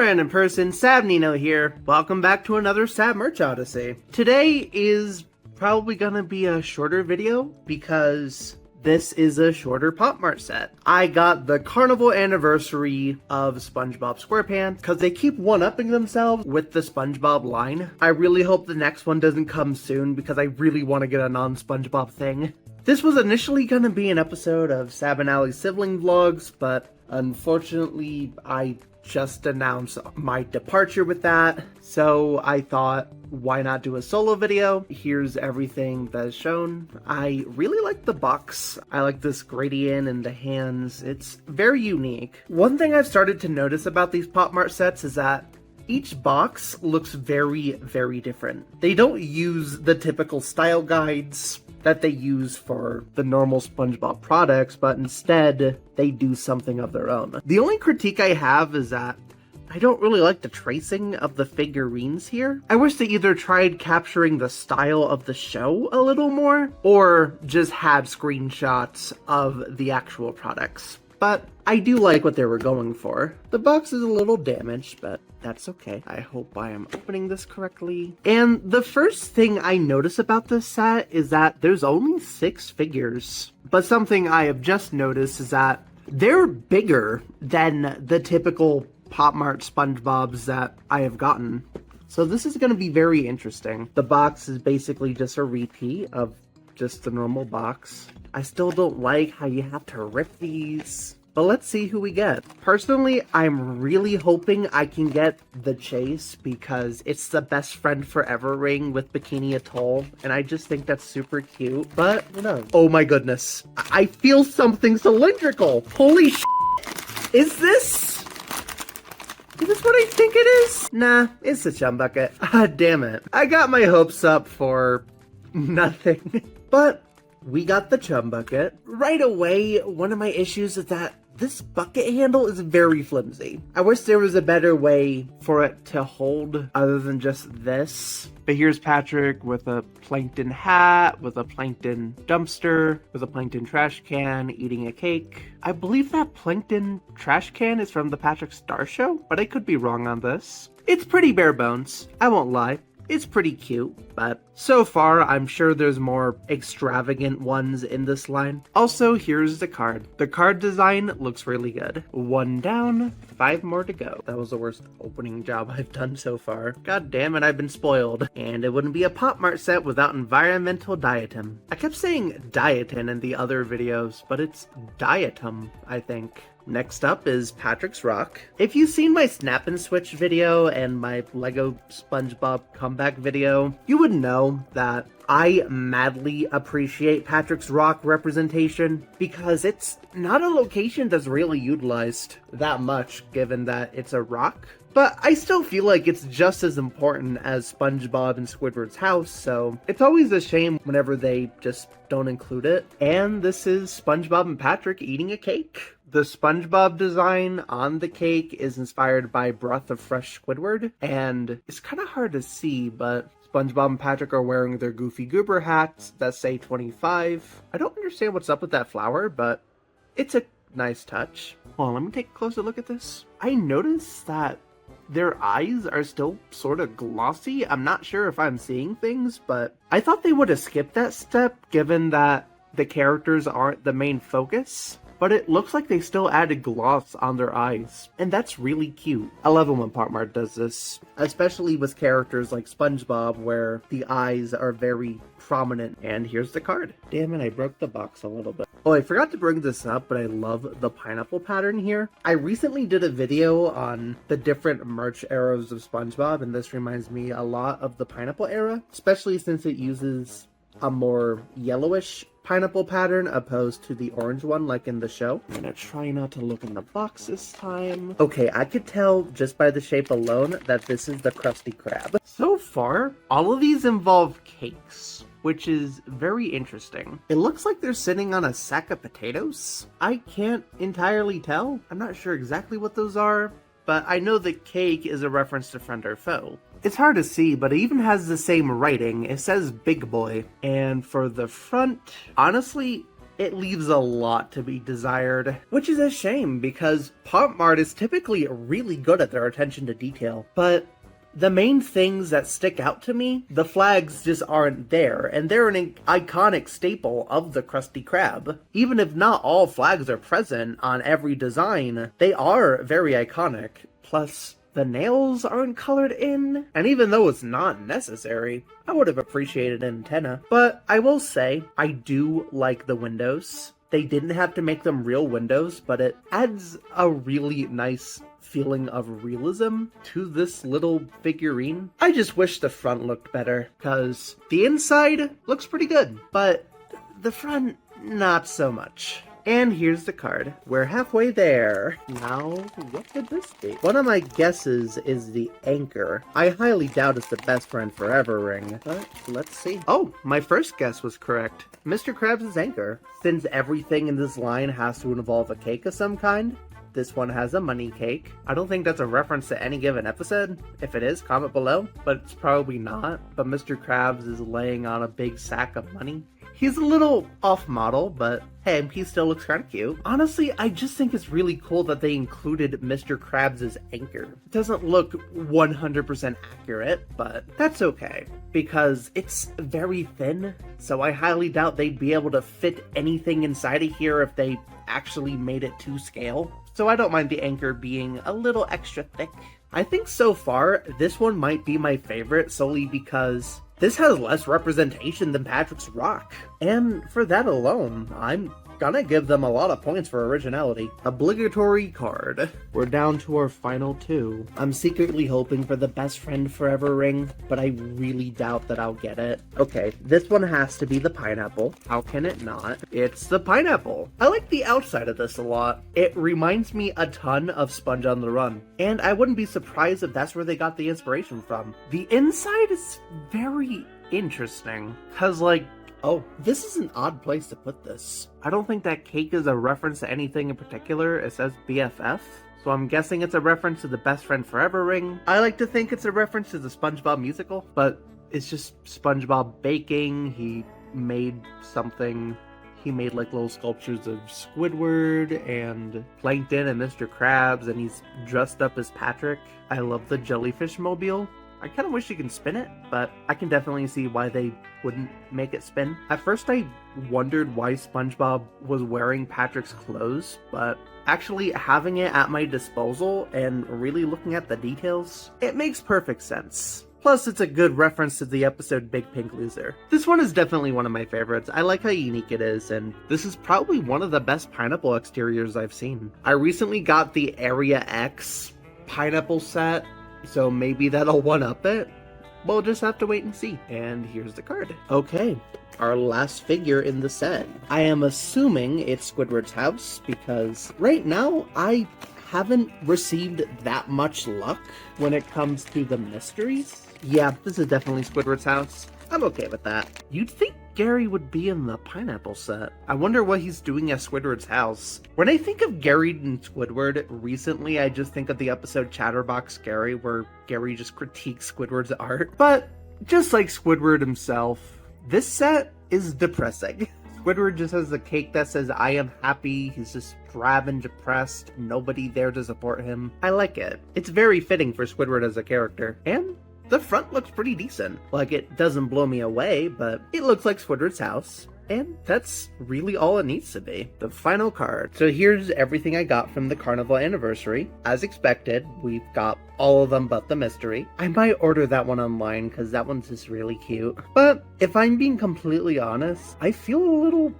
random person, Sab Nino here. Welcome back to another Sab Merch Odyssey. Today is probably gonna be a shorter video because this is a shorter Pop Mart set. I got the Carnival anniversary of Spongebob SquarePants because they keep one-upping themselves with the Spongebob line. I really hope the next one doesn't come soon because I really want to get a non-Spongebob thing. This was initially going to be an episode of Sab and Allie's sibling vlogs, but unfortunately I just announced my departure with that, so I thought, why not do a solo video? Here's everything that is shown. I really like the box. I like this gradient and the hands. It's very unique. One thing I've started to notice about these Pop Mart sets is that each box looks very, very different. They don't use the typical style guides that they use for the normal SpongeBob products, but instead they do something of their own. The only critique I have is that I don't really like the tracing of the figurines here. I wish they either tried capturing the style of the show a little more, or just had screenshots of the actual products. But I do like what they were going for. The box is a little damaged, but that's okay. I hope I am opening this correctly. And the first thing I notice about this set is that there's only 6 figures. But something I have just noticed is that they're bigger than the typical Pop Mart SpongeBobs that I have gotten. So this is going to be very interesting. The box is basically just a repeat of just the normal box. I still don't like how you have to rip these, but let's see who we get. Personally, I'm really hoping I can get the Chase because it's the best friend forever ring with Bikini Atoll, and I just think that's super cute, but who knows? Oh my goodness. I feel something cylindrical. Holy sh**. Is this what I think it is? Nah, it's a Chum Bucket. Ah, damn it. I got my hopes up for nothing. But we got the Chum Bucket. Right away, one of my issues is that this bucket handle is very flimsy. I wish there was a better way for it to hold other than just this. But here's Patrick with a plankton hat, with a plankton dumpster, with a plankton trash can, eating a cake. I believe that plankton trash can is from the Patrick Star Show, but I could be wrong on this. It's pretty bare bones, I won't lie. It's pretty cute, but so far I'm sure there's more extravagant ones in this line. Also, here's the card. The card design looks really good. 1 down, 5 more to go. That was the worst opening job I've done so far. God damn it, I've been spoiled. And it wouldn't be a Pop Mart set without environmental diatom. I kept saying diatin in the other videos, but it's diatom, I think. Next up is Patrick's Rock. If you've seen my Snap and Switch video and my Lego SpongeBob comeback video, you would know that I madly appreciate Patrick's Rock representation because it's not a location that's really utilized that much given that it's a rock. But I still feel like it's just as important as SpongeBob and Squidward's house, so it's always a shame whenever they just don't include it. And this is SpongeBob and Patrick eating a cake. The SpongeBob design on the cake is inspired by Breath of Fresh Squidward, and it's kind of hard to see, but SpongeBob and Patrick are wearing their Goofy Goober hats that say 25. I don't understand what's up with that flower, but it's a nice touch. Hold on, let me take a closer look at this. I noticed that their eyes are still sort of glossy. I'm not sure if I'm seeing things, but I thought they would have skipped that step given that the characters aren't the main focus. But it looks like they still added gloss on their eyes, and that's really cute. I love it when Pop Mart does this, especially with characters like SpongeBob where the eyes are very prominent. And here's the card. Damn it, I broke the box a little bit. Oh, I forgot to bring this up, but I love the pineapple pattern here. I recently did a video on the different merch eras of SpongeBob, and this reminds me a lot of the pineapple era, especially since it uses a more yellowish pineapple pattern opposed to the orange one like in the show. I'm gonna try not to look in the box this time. Okay, I could tell just by the shape alone that this is the Krusty Krab. So far, all of these involve cakes, which is very interesting. It looks like they're sitting on a sack of potatoes. I can't entirely tell. I'm not sure exactly what those are, but I know the cake is a reference to Friend or Foe. It's hard to see, but it even has the same writing. It says Big Boy. And for the front, honestly, it leaves a lot to be desired, which is a shame because Pop Mart is typically really good at their attention to detail. But the main things that stick out to me, the flags just aren't there, and they're an iconic staple of the Krusty Krab. Even if not all flags are present on every design, they are very iconic. Plus, the nails aren't colored in, and even though it's not necessary, I would have appreciated an antenna. But I will say, I do like the windows. They didn't have to make them real windows, but it adds a really nice feeling of realism to this little figurine. I just wish the front looked better, because the inside looks pretty good, but the front, not so much. And here's the card. We're halfway there. Now, what could this be? One of my guesses is the anchor. I highly doubt it's the best friend forever ring, but let's see. Oh, my first guess was correct. Mr. Krabs' anchor. Since everything in this line has to involve a cake of some kind, this one has a money cake. I don't think that's a reference to any given episode. If it is, comment below, but it's probably not. But Mr. Krabs is laying on a big sack of money. He's a little off model, but hey, he still looks kind of cute. Honestly, I just think it's really cool that they included Mr. Krabs' anchor. It doesn't look 100% accurate, but that's okay, because it's very thin, so I highly doubt they'd be able to fit anything inside of here if they actually made it to scale. So I don't mind the anchor being a little extra thick. I think so far, this one might be my favorite solely because this has less representation than Patrick's Rock. And for that alone, I'm gonna give them a lot of points for originality. Obligatory card. We're down to our final two. I'm secretly hoping for the best friend forever ring, but I really doubt that I'll get it. Okay, this one has to be the pineapple. How can it not? It's the pineapple. I like the outside of this a lot. It reminds me a ton of Sponge on the Run. And I wouldn't be surprised if that's where they got the inspiration from. The inside is very interesting, cause like, oh, this is an odd place to put this. I don't think that cake is a reference to anything in particular. It says BFF, so I'm guessing it's a reference to the Best Friend Forever ring. I like to think it's a reference to the SpongeBob musical, but it's just SpongeBob baking. He made something. He made like little sculptures of Squidward and Plankton and Mr. Krabs, and he's dressed up as Patrick. I love the jellyfish mobile. I kind of wish you can spin it, but I can definitely see why they wouldn't make it spin. At first I wondered why SpongeBob was wearing Patrick's clothes, but actually having it at my disposal and really looking at the details, it makes perfect sense. Plus, it's a good reference to the episode Big Pink Loser. This one is definitely one of my favorites. I like how unique it is, and this is probably one of the best pineapple exteriors I've seen. I recently got the Area X pineapple set, so maybe that'll one-up it. We'll just have to wait and see. And here's the card. Okay, our last figure in the set. I am assuming it's Squidward's house, because right now I haven't received that much luck when it comes to the mysteries. Yeah, this is definitely Squidward's house. I'm okay with that. You'd think Gary would be in the pineapple set. I wonder what he's doing at Squidward's house. When I think of Gary and Squidward, recently I just think of the episode Chatterbox Gary, where Gary just critiques Squidward's art. But just like Squidward himself, this set is depressing. Squidward just has a cake that says, "I am happy." He's just drab and depressed. Nobody there to support him. I like it. It's very fitting for Squidward as a character. And the front looks pretty decent. Like, it doesn't blow me away, but it looks like Squidward's house. And that's really all it needs to be. The final card. So here's everything I got from the Carnival anniversary. As expected, we've got all of them but the mystery. I might order that one online because that one's just really cute. But if I'm being completely honest, I feel a little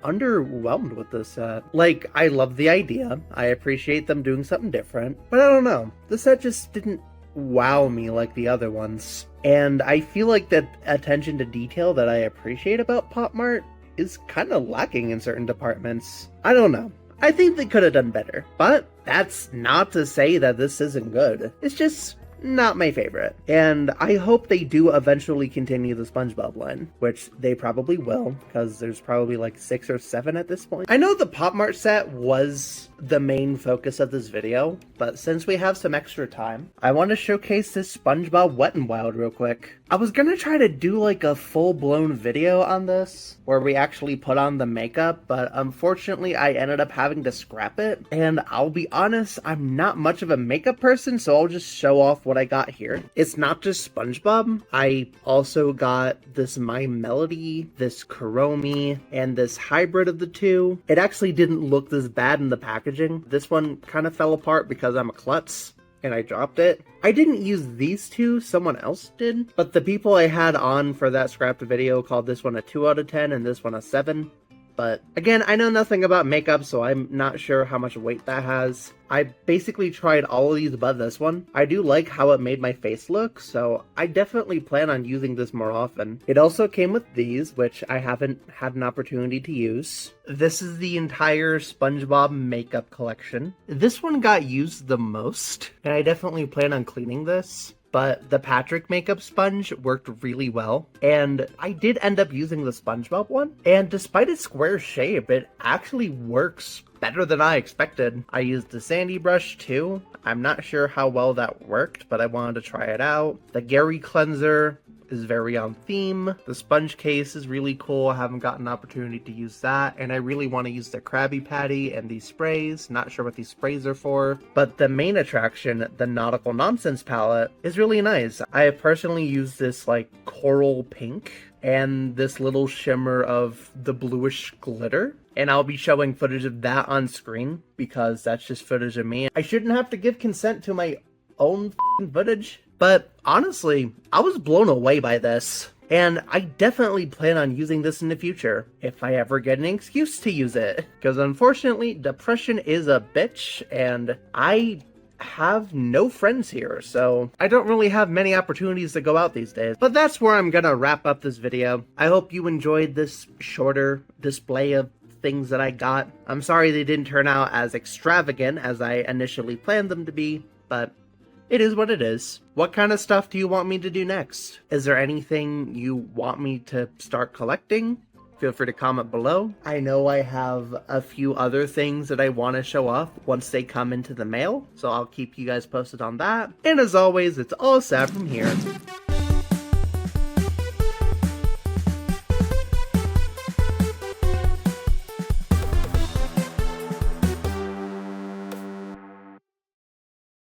underwhelmed with this set. Like, I love the idea. I appreciate them doing something different. But I don't know. The set just didn't wow me like the other ones. And I feel like that attention to detail that I appreciate about Pop Mart is kind of lacking in certain departments. I don't know. I think they could have done better. But that's not to say that this isn't good. It's just not my favorite. And I hope they do eventually continue the SpongeBob line, which they probably will, because there's probably like 6 or 7 at this point. I know the Pop Mart set was the main focus of this video, but since we have some extra time, I want to showcase this Spongebob Wet n Wild real quick. I was gonna try to do like a full-blown video on this, where we actually put on the makeup, but unfortunately I ended up having to scrap it, and I'll be honest, I'm not much of a makeup person, so I'll just show off what I got here. It's not just Spongebob, I also got this My Melody, this Kuromi, and this hybrid of the two. It actually didn't look this bad in the packaging. This one kind of fell apart because I'm a klutz and I dropped it. I didn't use these two, someone else did, but the people I had on for that scrapped video called this one a 2 out of 10 and this one a 7. But again, I know nothing about makeup, so I'm not sure how much weight that has. I basically tried all of these but this one. I do like how it made my face look, so I definitely plan on using this more often. It also came with these, which I haven't had an opportunity to use. This is the entire Spongebob makeup collection. This one got used the most, and I definitely plan on cleaning this. But the Patrick makeup sponge worked really well, and I did end up using the Spongebob one, and despite its square shape, it actually works better than I expected. I used the sandy brush too. I'm not sure how well that worked, but I wanted to try it out. The Gary cleanser is very on theme. The sponge case is really cool. I haven't gotten an opportunity to use that, and I really want to use the Krabby Patty and these sprays. Not sure what these sprays are for, but the main attraction, the Nautical Nonsense palette, is really nice. I have personally used this like coral pink and this little shimmer of the bluish glitter, and I'll be showing footage of that on screen because that's just footage of me. I shouldn't have to give consent to my own footage. But honestly, I was blown away by this, and I definitely plan on using this in the future, if I ever get an excuse to use it. Because unfortunately, depression is a bitch, and I have no friends here, so I don't really have many opportunities to go out these days. But that's where I'm gonna wrap up this video. I hope you enjoyed this shorter display of things that I got. I'm sorry they didn't turn out as extravagant as I initially planned them to be, but it is what it is. What kind of stuff do you want me to do next? Is there anything you want me to start collecting? Feel free to comment below. I know I have a few other things that I want to show off once they come into the mail, so I'll keep you guys posted on that. And as always, it's all Sab from here.